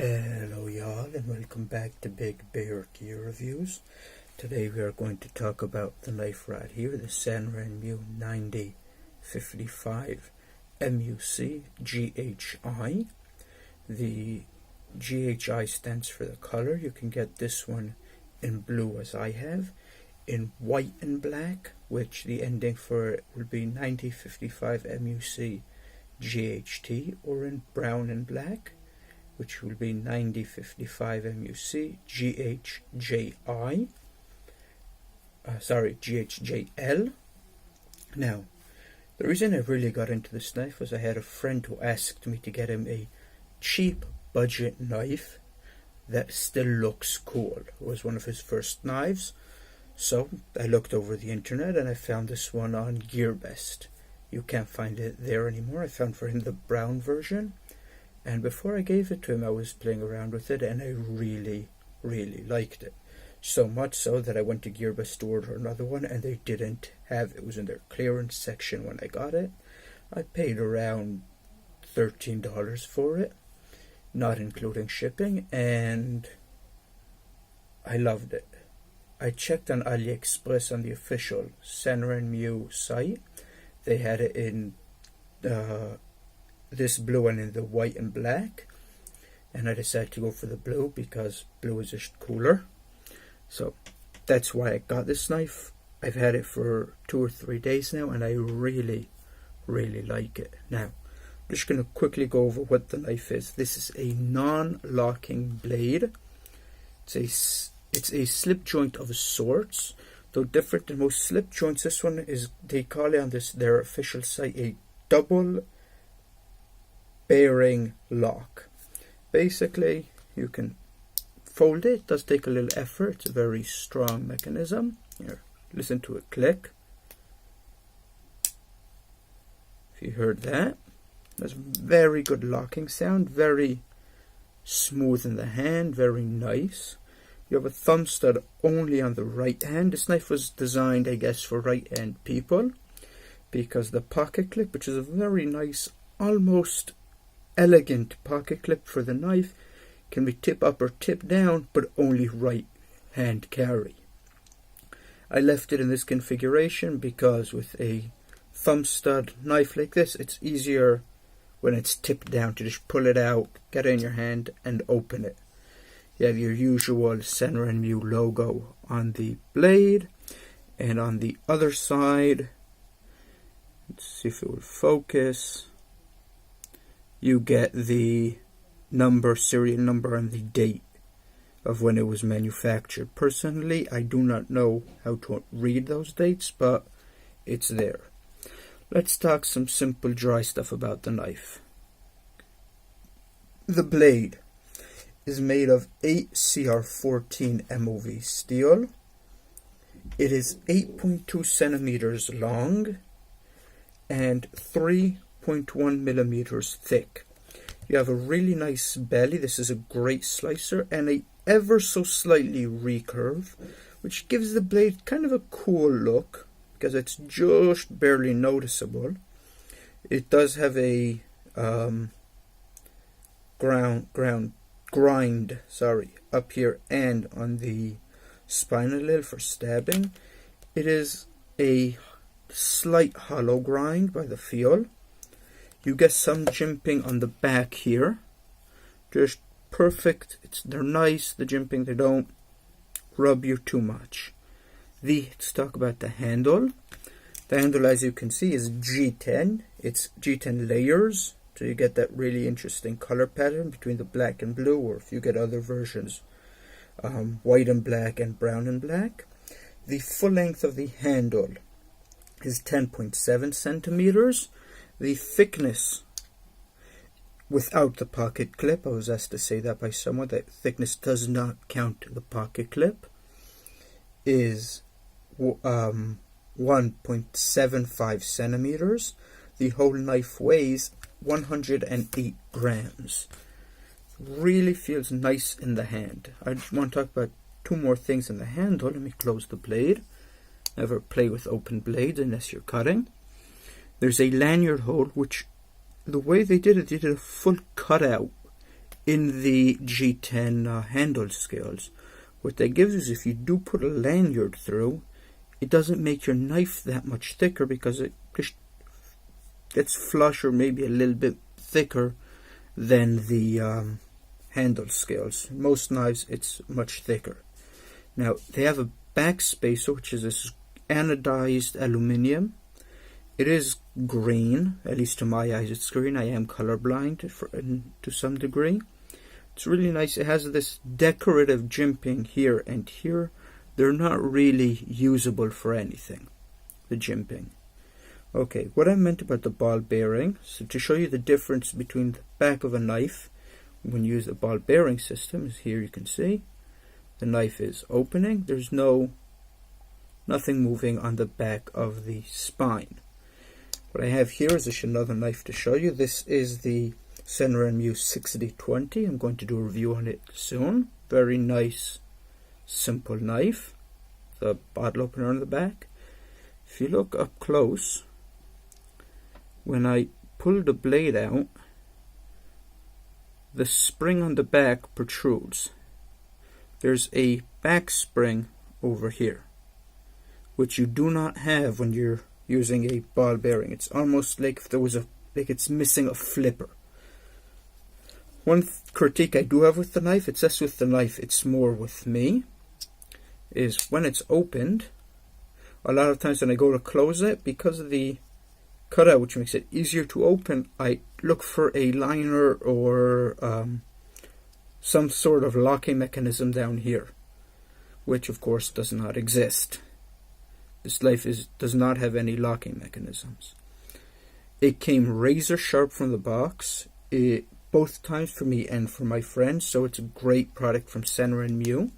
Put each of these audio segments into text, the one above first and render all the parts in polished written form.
Hello y'all, and welcome back to Big Bear Gear Reviews. Today we are going to talk about the knife right here, the Sanrenmu 9055 MUC GHI. The GHI stands for the color. You can get this one in blue as I have, in white and black, which the ending for it will be 9055 MUC GHT, or in brown and black, which will be 9055 MUC GHJL. Now, the reason I really got into this knife was I had a friend who asked me to get him a cheap budget knife that still looks cool. It was one of his first knives, so I looked over the internet and I found this one on GearBest. You can't find it there anymore. I found for him the brown version. And before I gave it to him, I was playing around with it, and I really liked it. So much so that I went to GearBest to order another one, and they didn't have it. It was in their clearance section when I got it. I paid around $13 for it, not including shipping, and I loved it. I checked on AliExpress on the official Sanrenmu site. They had it in this blue and in the white and black, and I decided to go for the blue because blue is just cooler. So that's why I got this knife. I've had it for 2 or 3 days now, and I really like it. Now, I'm just going to quickly go over what the knife is. This is a non-locking blade. It's a slip joint of sorts, though different than most slip joints. This one is, they call it on their official site, a double bearing lock. Basically, you can fold it. It does take a little effort. It's a very strong mechanism. Here, listen to it click. If you heard that, that's very good locking sound. Very smooth in the hand. Very nice. You have a thumb stud only on the right hand. This knife was designed, I guess, for right hand people, because the pocket clip, which is a very nice, almost elegant pocket clip for the knife, can be tip up or tip down, but only right hand carry. I left it in this configuration because with a thumb stud knife like this, it's easier when it's tipped down to just pull it out, get it in your hand, and open it. You have your usual Sanrenmu logo on the blade, and on the other side, let's see if it will focus, you get the number, serial number, and the date of when it was manufactured. Personally, I do not know how to read those dates, but it's there. Let's talk some simple dry stuff about the knife. The blade is made of 8CR14 MOV steel. It is 8.2 centimeters long and 3.1 millimeters thick. You have a really nice belly. This is a great slicer, and a ever so slightly recurve, which gives the blade kind of a cool look because it's just barely noticeable. It does have a grind up here and on the spinal little for stabbing. It is a slight hollow grind by the feel. You get some jimping on the back here, just perfect. They're nice, the jimping. They don't rub you too much. Let's talk about the handle. The handle, as you can see, is G10. It's G10 layers, so you get that really interesting color pattern between the black and blue, or if you get other versions, white and black and brown and black. The full length of the handle is 10.7 centimeters. The thickness, without the pocket clip, I was asked to say that by someone, that thickness does not count the pocket clip, is 1.75 centimeters. The whole knife weighs 108 grams. Really feels nice in the hand. I just want to talk about 2 more things in the handle. Let me close the blade. Never play with open blades unless you're cutting. There's a lanyard hole, which the way they did a full cutout in the G10 handle scales. What that gives is if you do put a lanyard through, it doesn't make your knife that much thicker because it just gets flush or maybe a little bit thicker than the handle scales. Most knives it's much thicker. Now they have a back spacer, which is this anodized aluminium. It is green, at least to my eyes it's green. I am colorblind to some degree. It's really nice. It has this decorative jimping here and here. They're not really usable for anything, the jimping. Okay, what I meant about the ball bearing, so to show you the difference between the back of a knife when you use the ball bearing system, is here you can see the knife is opening. There's nothing moving on the back of the spine. What I have here is just another knife to show you. This is the Sanrenmu 6020. I'm going to do a review on it soon. Very nice, simple knife. The bottle opener on the back. If you look up close, when I pull the blade out, the spring on the back protrudes. There's a back spring over here, which you do not have when you're using a ball bearing. It's almost like if there was like it's missing a flipper. One critique I do have with the knife, it's less with the knife, it's more with me, is when it's opened, a lot of times when I go to close it, because of the cutout, which makes it easier to open, I look for a liner or some sort of locking mechanism down here, which of course does not exist. This knife does not have any locking mechanisms. It came razor sharp from the box, both times for me and for my friends, so it's a great product from Sanrenmu.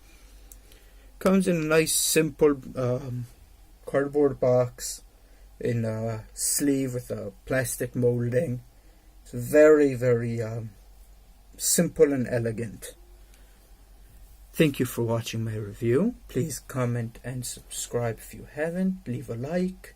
Comes in a nice simple cardboard box in a sleeve with a plastic molding. It's very, very simple and elegant. Thank you for watching my review. Please comment and subscribe if you haven't. Leave a like.